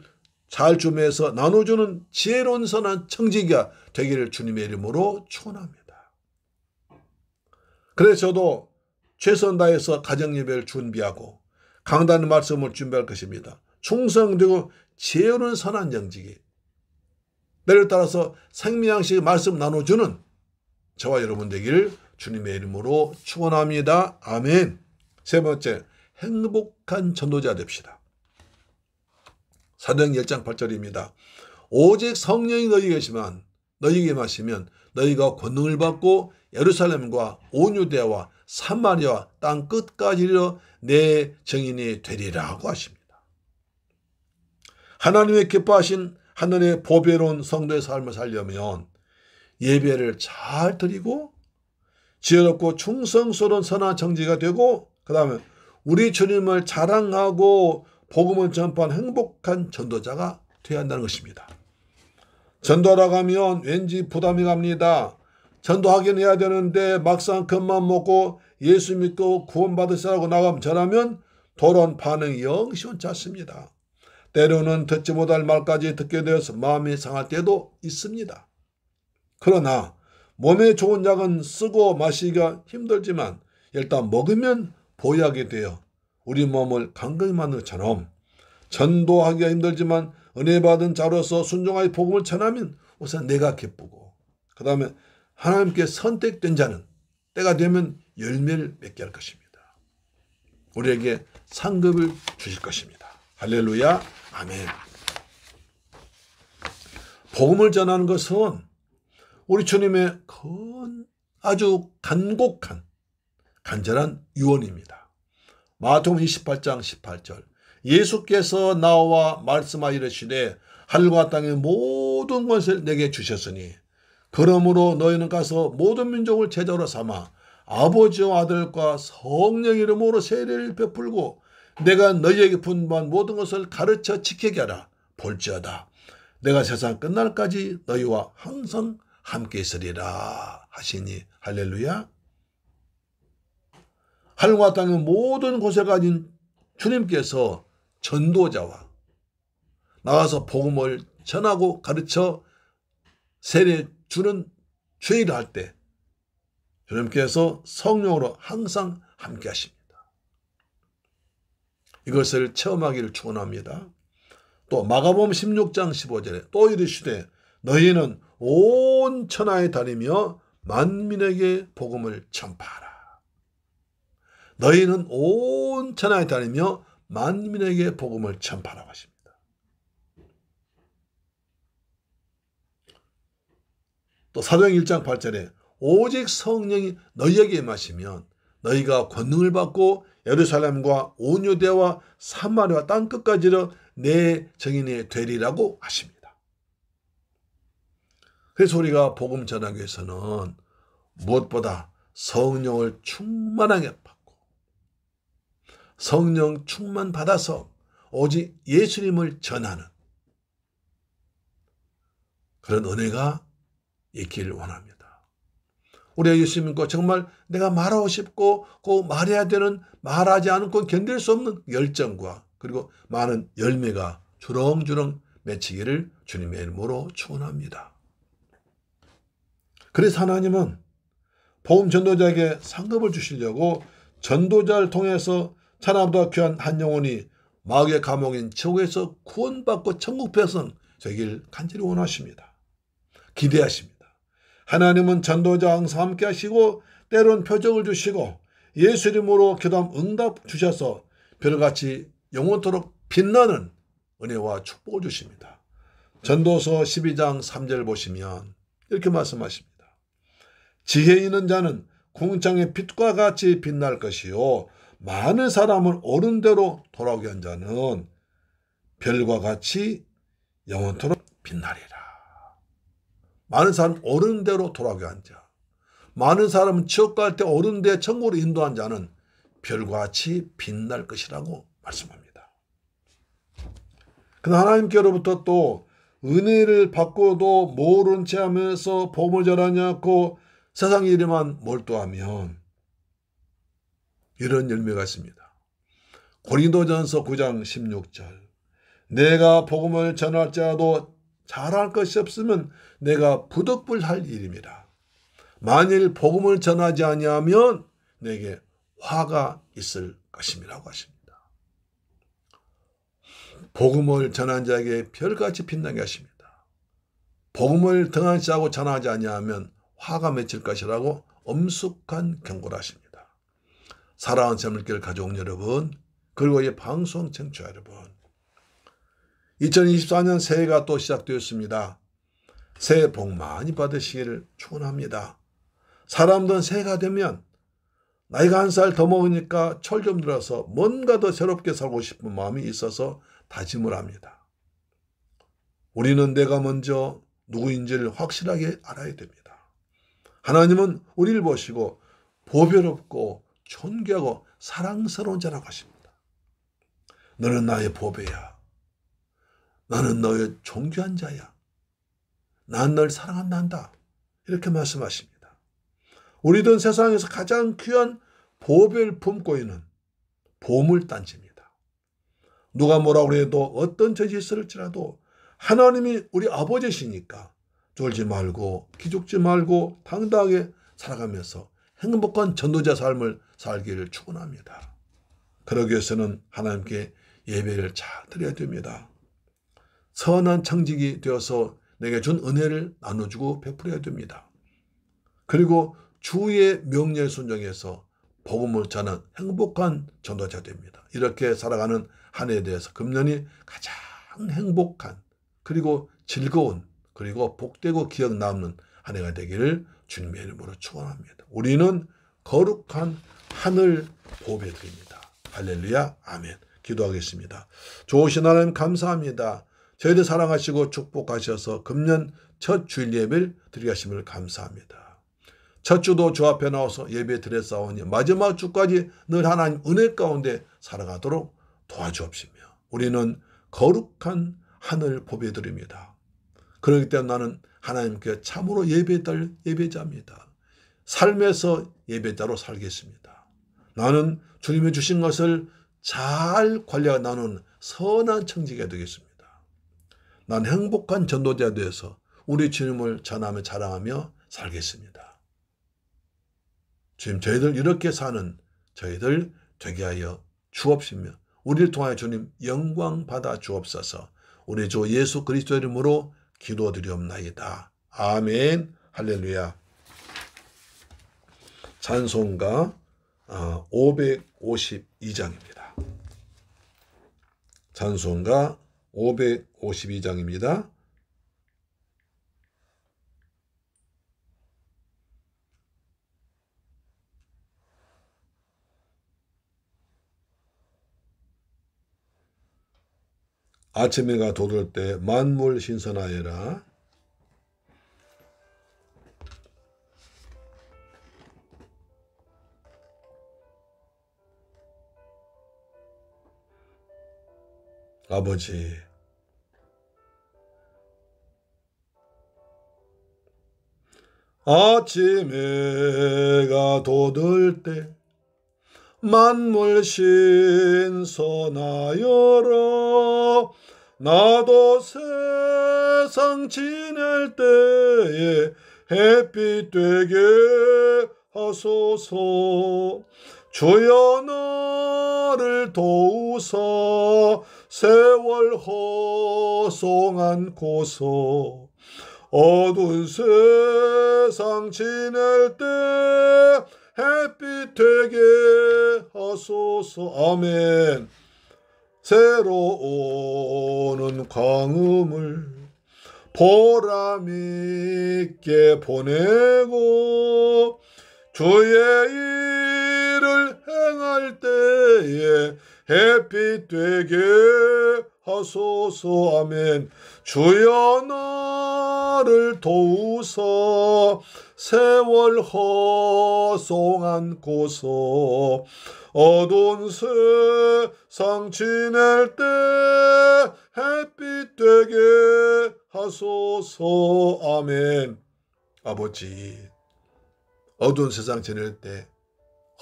잘 주면서 나눠주는 지혜로운 선한 청지기가 되기를 주님의 이름으로 축원합니다. 그래서 저도 최선 다해서 가정예배를 준비하고 강단 말씀을 준비할 것입니다. 충성되고 지혜로운 선한 영지기, 때를 따라서 생명양식의 말씀 나눠주는 저와 여러분 되기를 주님의 이름으로 축원합니다. 아멘. 세 번째, 행복한 전도자 됩시다. 사도행전 1장 8절입니다. 오직 성령이 너희에게 마시면 너희가 권능을 받고 예루살렘과 온 유대와 사마리아와 땅 끝까지 이르러 내 증인이 되리라고 하십니다. 하나님의 기뻐하신 하늘의 보배로운 성도의 삶을 살려면 예배를 잘 드리고 지혜롭고 충성스러운 선한 정지가 되고 그 다음에 우리 주님을 자랑하고 복음을 전파한 행복한 전도자가 되어야 한다는 것입니다. 전도하러 가면 왠지 부담이 갑니다. 전도하긴 해야 되는데 막상 겉만 먹고 예수 믿고 구원받으시라고 나가면 전하면 돌아온 반응이 영 시원치 않습니다. 때로는 듣지 못할 말까지 듣게 되어서 마음이 상할 때도 있습니다. 그러나 몸에 좋은 약은 쓰고 마시기가 힘들지만 일단 먹으면 보약이 되어 우리 몸을 건강히 만드는 것처럼 전도하기가 힘들지만 은혜 받은 자로서 순종하여 복음을 전하면 우선 내가 기쁘고 그 다음에 하나님께 선택된 자는 때가 되면 열매를 맺게 할 것입니다. 우리에게 상급을 주실 것입니다. 할렐루야, 아멘. 복음을 전하는 것은 우리 주님의 아주 간절한 유언입니다. 마태복음 28장 18절 예수께서 나와 말씀하여 이르시되 하늘과 땅의 모든 것을 내게 주셨으니 그러므로 너희는 가서 모든 민족을 제자로 삼아 아버지와 아들과 성령 이름으로 세례를 베풀고 내가 너희에게 분부한 모든 것을 가르쳐 지키게 하라. 볼지어다 내가 세상 끝날까지 너희와 항상 함께 있으리라 하시니 할렐루야. 하늘과 땅의 모든 곳에 가진 주님께서 전도자와 나가서 복음을 전하고 가르쳐 세례 주는 죄를 할 때 주님께서 성령으로 항상 함께 하십니다. 이것을 체험하기를 축원합니다. 또 마가복음 16장 15절에 또 이르시되 너희는 온 천하에 다니며 만민에게 복음을 전파하라. 너희는 온 천하에 다니며 만민에게 복음을 전파하라고 하십니다. 또 사도행전 1장 8절에 오직 성령이 너희에게 임하시면 너희가 권능을 받고 예루살렘과 온 유대와 사마리아 땅끝까지 이르러 내 증인이 되리라고 하십니다. 그래서 우리가 복음 전하기 위해서는 무엇보다 성령을 충만하게 받고 성령 충만 받아서 오직 예수님을 전하는 그런 은혜가 있기를 원합니다. 우리가 예수 믿고 정말 내가 말하고 싶고 꼭 말해야 되는 말하지 않고 견딜 수 없는 열정과 그리고 많은 열매가 주렁주렁 맺히기를 주님의 이름으로 축원합니다. 그래서 하나님은 복음 전도자에게 상급을 주시려고 전도자를 통해서 천하보다 귀한 한 영혼이 마귀의 감옥인 지옥에서 구원받고 천국 배선 되길 간절히 원하십니다. 기대하십니다. 하나님은 전도자와 항상 함께 하시고 때론 표적을 주시고 예수 이름으로 기도하면 응답 주셔서 별같이 영원토록 빛나는 은혜와 축복을 주십니다. 전도서 12장 3절 보시면 이렇게 말씀하십니다. 지혜 있는 자는 궁창의 빛과 같이 빛날 것이요 많은 사람을 옳은 대로 돌아오게 한 자는 별과 같이 영원토록 빛나리라. 많은 사람 옳은 대로 돌아오게 한 자, 많은 사람은 지옥 갈 때 옳은 데 천국으로 인도한 자는 별과 같이 빛날 것이라고 말씀합니다. 그러나 하나님께로부터 또 은혜를 받고도 모른 채 하면서 복음을 전하지 않고 세상 일에만 몰두하면 이런 열매가 있습니다. 고린도전서 9장 16절 내가 복음을 전할지라도 잘할 것이 없으면 내가 부득불할 일입니다. 만일 복음을 전하지 아니하면 내게 화가 있을 것임이라고 하십니다. 복음을 전한 자에게 별같이 빛나게 하십니다. 복음을 등한시 하고 전하지 아니하면 화가 맺힐 것이라고 엄숙한 경고를 하십니다. 사랑하는 새물길 가족 여러분, 그리고 이 방송 청취자 여러분, 2024년 새해가 또 시작되었습니다. 새해 복 많이 받으시기를 축원합니다. 사람들은 새해가 되면 나이가 한 살 더 먹으니까 철 좀 들어서 뭔가 더 새롭게 살고 싶은 마음이 있어서 다짐을 합니다. 우리는 내가 먼저 누구인지를 확실하게 알아야 됩니다. 하나님은 우리를 보시고 보배롭고 존귀하고 사랑스러운 자라고 하십니다. 너는 나의 보배야. 나는 너의 존귀한 자야. 난 널 사랑한다. 이렇게 말씀하십니다. 우리들은 세상에서 가장 귀한 보배를 품고 있는 보물단지입니다. 누가 뭐라고 해도 어떤 저지 있을지라도 하나님이 우리 아버지시니까 졸지 말고 기죽지 말고 당당하게 살아가면서 행복한 전도자 삶을 살기를 축원합니다. 그러기 위해서는 하나님께 예배를 잘 드려야 됩니다. 선한 청직이 되어서 내게 준 은혜를 나눠주고 베풀어야 됩니다. 그리고 주의 명령에 순종해서 복음을 전하는 행복한 전도자 됩니다. 이렇게 살아가는 한 해에 대해서 금년이 가장 행복한 그리고 즐거운 그리고 복되고 기억 남는 한 해가 되기를 주님의 이름으로 축원합니다. 우리는 거룩한 하늘 보배 드립니다. 할렐루야 아멘. 기도하겠습니다. 좋으신 하나님 감사합니다. 저희들 사랑하시고 축복하셔서 금년 첫 주일 예배를 드리게 하심을 감사합니다. 첫 주도 주 앞에 나와서 예배 드렸사오니 마지막 주까지 늘 하나님 은혜 가운데 살아가도록 도와주옵시며 우리는 거룩한 하늘 보배 드립니다. 그렇기 때문에 나는 하나님께 참으로 예배할 예배자입니다. 삶에서 예배자로 살겠습니다. 나는 주님이 주신 것을 잘 관리하고 나누는 선한 청지기가 되겠습니다. 난 행복한 전도자에 대해서 우리 주님을 전하며 자랑하며 살겠습니다. 주님 저희들 이렇게 사는 저희들 되게 하여 주옵시며 우리를 통하여 주님 영광 받아 주옵소서. 우리 주 예수 그리스도 이름으로 기도드리옵나이다. 아멘. 할렐루야. 찬송가 552장입니다. 찬송가 552장입니다. 아침해가 돋을 때 만물 신선하여라. 아버지, 아침해가 돋을 때 만물 신선하여라. 나도 세상 지낼 때에 햇빛 되게 하소서. 주여 나를 도우사 세월 허송 않고서 어두운 세상 지낼 때 햇빛 되게 하소서. 아멘. 새로 오는 광음을 보람 있게 보내고 주의 일을 행할 때에 햇빛 되게 하소서. 아멘. 주여 나를 도우사 세월 허송 않고서 어두운 세상 지낼 때 햇빛 되게 하소서. 아멘. 아버지, 어두운 세상 지낼 때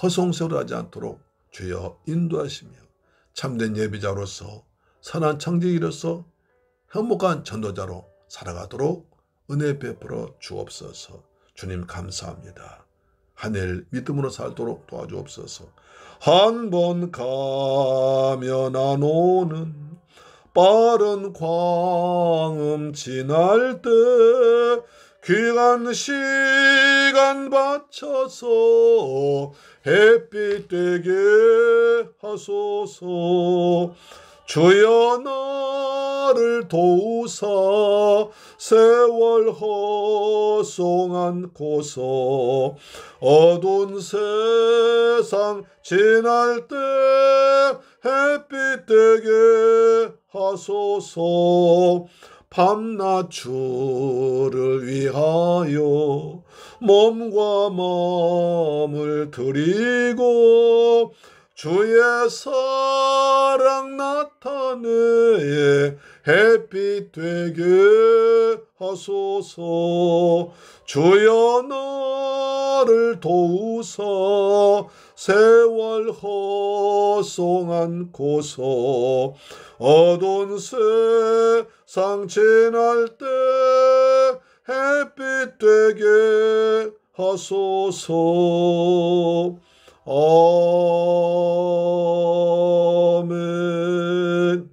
허송세월하지 않도록 주여 인도하시며 참된 예비자로서 선한 청지기로서 행복한 전도자로 살아가도록 은혜 베풀어 주옵소서. 주님 감사합니다. 한 해를 믿음으로 살도록 도와주옵소서. 한 번 가면 안 오는 빠른 광음 지날 때 귀한 시간 바쳐서 햇빛 되게 하소서. 주여 나를 도우사 세월 허송 않고서 어두운 세상 지날 때 햇빛 되게 하소서. 밤낮 주를 위하여 몸과 마음을 드리고 주의 사랑 나타내 햇빛 되게 하소서. 주여 나를 도우사 세월 허송 않고서 어두운 세상 지날 때 햇빛 되게 하소서. 아멘.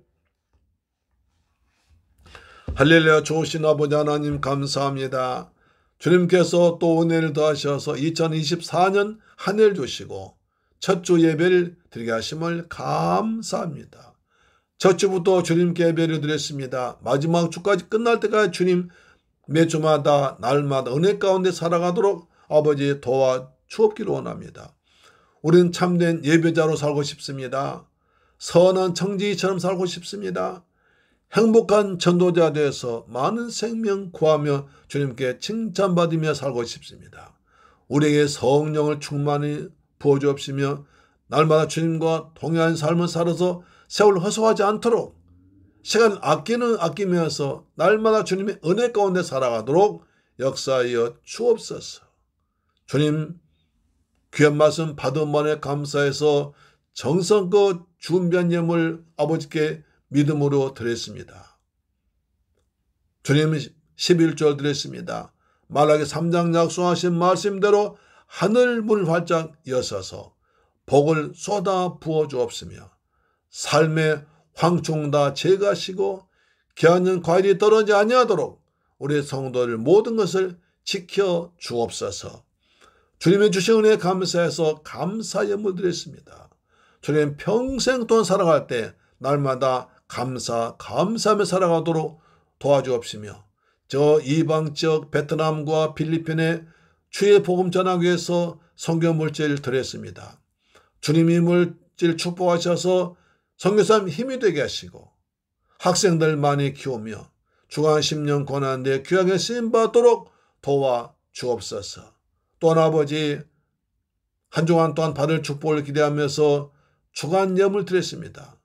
할렐루야. 좋으신 아버지 하나님 감사합니다. 주님께서 또 은혜를 더하셔서 2024년 한 해를 주시고 첫 주 예배를 드리게 하심을 감사합니다. 첫 주부터 주님께 예배를 드렸습니다. 마지막 주까지 끝날 때까지 주님 매주마다 날마다 은혜 가운데 살아가도록 아버지 도와 주옵기를 원합니다. 우리는 참된 예배자로 살고 싶습니다. 선한 청지기처럼 살고 싶습니다. 행복한 전도자 되어서 많은 생명 구하며 주님께 칭찬받으며 살고 싶습니다. 우리에게 성령을 충만히 부어주옵시며 날마다 주님과 동행하는 삶을 살아서 세월 허송하지 않도록 시간을 아끼면서 날마다 주님의 은혜 가운데 살아가도록 역사하여 주옵소서. 주님 귀한 말씀 받은 만에 감사해서 정성껏 준비한 예물 아버지께 믿음으로 드렸습니다. 주님 11절 드렸습니다. 말라기 3장 약속하신 말씀대로 하늘 문을 활짝 여셔서 복을 쏟아 부어 주옵시며 삶의 황충 다 제거하시고 귀한 과일이 떨어지지 아니하도록 우리 성도들 모든 것을 지켜 주옵소서. 주님의 주신 은혜에 감사해서 감사 예물 드렸습니다. 주님 평생 동안 살아갈 때 날마다 감사하며 살아가도록 도와주옵시며 저 이방 지역 베트남과 필리핀에 주의 복음 전하기 위해서 선교 물질 드렸습니다. 주님이 물질 축복하셔서 선교사님 힘이 되게 하시고 학생들 많이 키우며 주간 10년 고난데 귀하게 쓰임받도록 도와 주옵소서. 또한 아버지 한 주간 또한 받을 축복을 기대하면서 주간 예물 드렸습니다.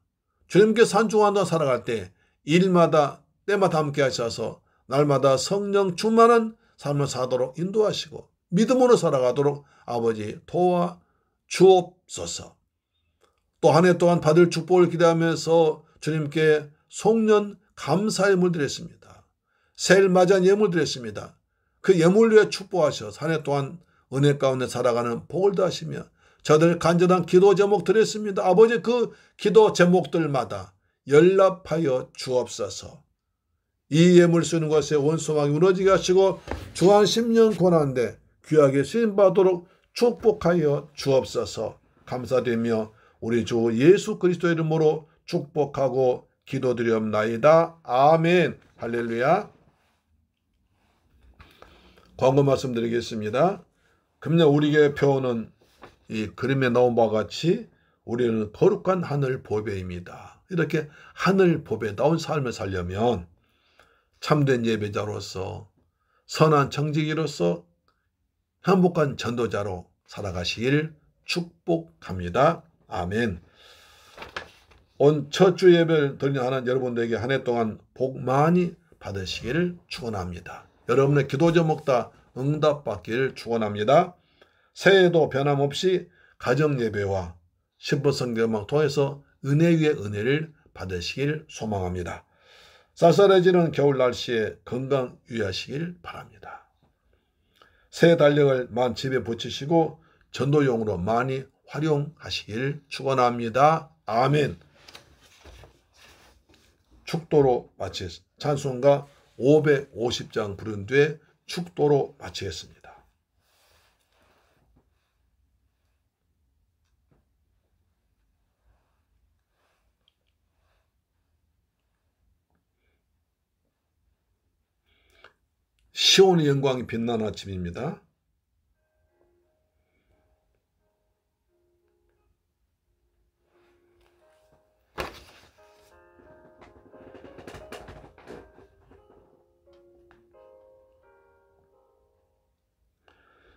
주님께서 한 주간 동안 살아갈 때 일마다 때마다 함께 하셔서 날마다 성령 충만한 삶을 사도록 인도하시고 믿음으로 살아가도록 아버지 도와 주옵소서. 또 한 해 동안 받을 축복을 기대하면서 주님께 송년 감사 예물 드렸습니다. 새해를 맞이한 예물 드렸습니다. 그 예물 위에 축복하셔서 한 해 동안 은혜 가운데 살아가는 복을 더하시며 저들 간절한 기도 제목 드렸습니다. 아버지 그 기도 제목들마다 연락하여 주옵소서. 이 예물 쓰는 것에 원수막이 무너지게 하시고 중한 10년 고난데 귀하게 쓰임받도록 축복하여 주옵소서. 감사드리며 우리 주 예수 그리스도 이름으로 축복하고 기도드리옵나이다. 아멘. 할렐루야. 광고 말씀드리겠습니다. 금년 우리에게 표현은 이 그림에 나온 바와 같이 우리는 거룩한 하늘 보배입니다. 이렇게 하늘 보배다운 삶을 살려면 참된 예배자로서 선한 청지기로서 행복한 전도자로 살아가시길 축복합니다. 아멘. 온 첫 주 예배를 드리는 하나님 여러분들에게 한 해 동안 복 많이 받으시기를 축원합니다. 여러분의 기도 제목 다 응답받기를 축원합니다. 새해에도 변함없이 가정 예배와 10분 성경을 통해서 은혜 위에 은혜를 받으시길 소망합니다. 쌀쌀해지는 겨울 날씨에 건강 유의하시길 바랍니다. 새 달력을 만 집에 붙이시고 전도용으로 많이 활용하시길 축원합니다. 아멘. 축도로 마치겠습니다. 찬송가 550장 부른 뒤에 축도로 마치겠습니다. 시온의 영광이 빛나는 아침입니다.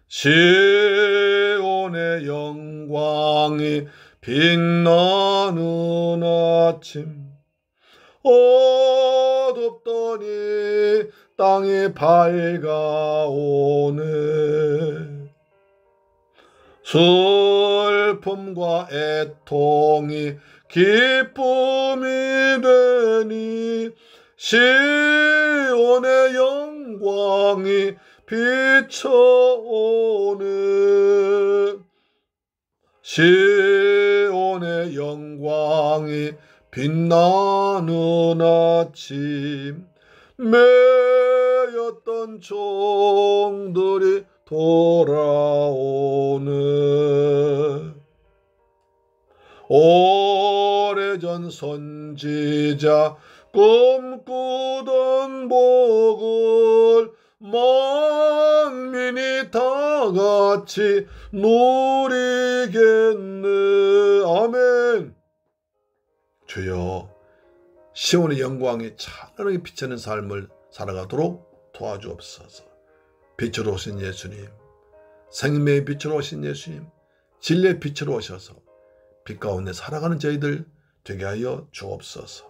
시온의 영광이 빛나는 아침 어둡더니 땅이 밝아오네. 슬픔과 애통이 기쁨이 되니 시온의 영광이 비춰오네. 시온의 영광이 빛나는 아침 매였던 종들이 돌아오네. 오래전 선지자 꿈꾸던 복을 만민이 다 같이 누리겠네. 아멘. 주여 시온의 영광이 찬란하게 비치는 삶을 살아가도록 도와주옵소서. 빛으로 오신 예수님, 생명의 빛으로 오신 예수님, 진리의 빛으로 오셔서 빛 가운데 살아가는 저희들 되게 하여 주옵소서.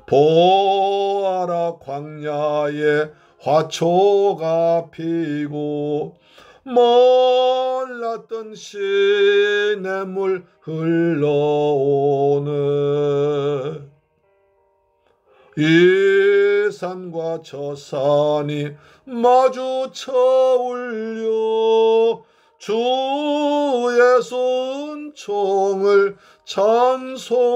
보아라 광야에 화초가 피고 몰랐던 시냇물 흘러오네. 이 산과 저 산이 마주쳐 울려 주의 은총을 찬송하네.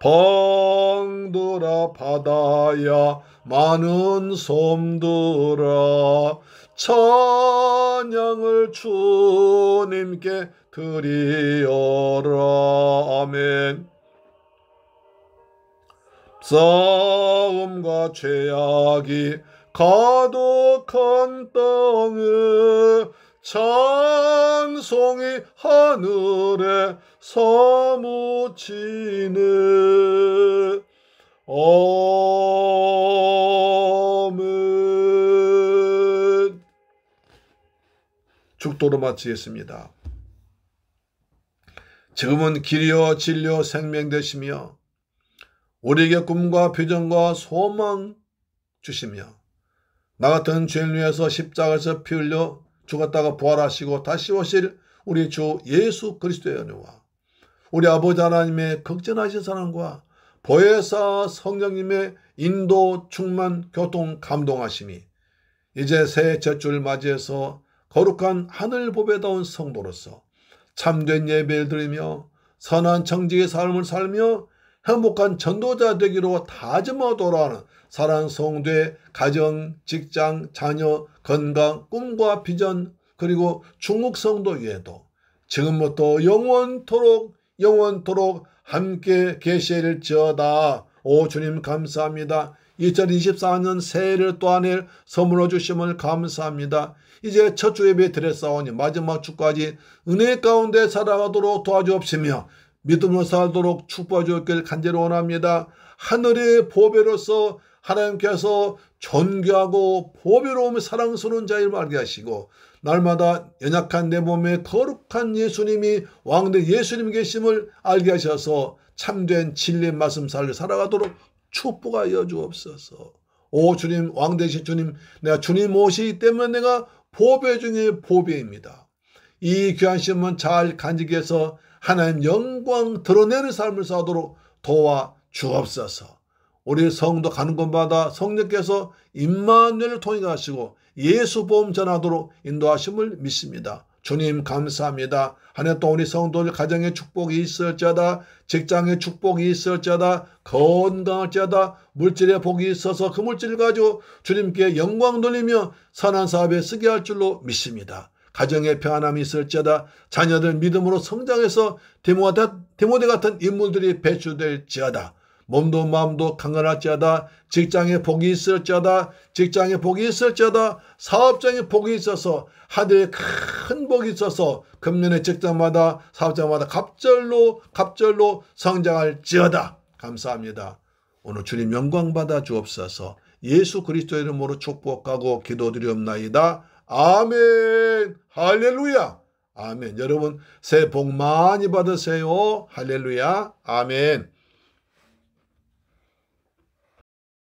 방들아 바다야 많은 섬들아 찬양을 주님께 드리어라. 아멘. 싸움과 죄악이 가득한 땅에 찬송이 하늘에 사무치네. 아멘. 축도로 마치겠습니다. 지금은 길이요 진리요 생명 되시며 우리에게 꿈과 비전과 소망 주시며 나 같은 죄인 위해서 십자가에서 피 흘려 죽었다가 부활하시고 다시 오실 우리 주 예수 그리스도의 은혜와 우리 아버지 하나님의 극진하신 사랑과 보혜사 성령님의 인도 충만 교통 감동하심이 이제 새해 첫 주를 맞이해서 거룩한 하늘 보배다운 성도로서 참된 예배를 드리며 선한 정직의 삶을 살며 행복한 전도자 되기로 다짐하고 돌아가는 사랑하는 성도의 가정, 직장, 자녀, 건강, 꿈과 비전 그리고 중국 성도 외에도 지금부터 영원토록 함께 계실지어다. 오 주님 감사합니다. 2024년 새해를 또 한 해 선물로 주심을 감사합니다. 이제 첫 주 예배 드렸사오니 마지막 주까지 은혜 가운데 살아가도록 도와주옵시며 믿음으로 살도록 축복해 주길 간절히 원합니다. 하늘의 보배로서 하나님께서 존귀하고 보배로움의 사랑스러운 자임을 알게 하시고 날마다 연약한 내 몸에 거룩한 예수님이 왕대 예수님 계심을 알게 하셔서 참된 진리의 말씀 살아가도록 축복하여 주옵소서. 오 주님 왕되신 주님 내가 주님 모시기 때문에 내가 보배 중에 보배입니다. 이 귀한 시험은 잘 간직해서 하나님 영광 드러내는 삶을 사도록 도와 주옵소서. 우리 성도 가는 곳마다 성령께서 임마누엘을 통행하시고 예수 보험 전하도록 인도하심을 믿습니다. 주님 감사합니다. 한 해 동안 우리 성도들 가정에 축복이 있을지어다 직장에 축복이 있을지어다 건강할지어다 물질에 복이 있어서 그 물질을 가지고 주님께 영광 돌리며 선한 사업에 쓰게 할 줄로 믿습니다. 가정에 평안함이 있을지어다 자녀들 믿음으로 성장해서 디모데 같은 인물들이 배출될지어다 몸도 마음도 강건할지어다 직장에 복이 있을지어다 사업장에 복이 있어서 하늘에 큰 복이 있어서 금년에 직장마다 사업장마다 갑절로 성장할지어다. 감사합니다. 오늘 주님 영광 받아 주옵소서. 예수 그리스도 이름으로 축복하고 기도드리옵나이다. 아멘. 할렐루야. 아멘. 여러분 새해 복 많이 받으세요. 할렐루야. 아멘.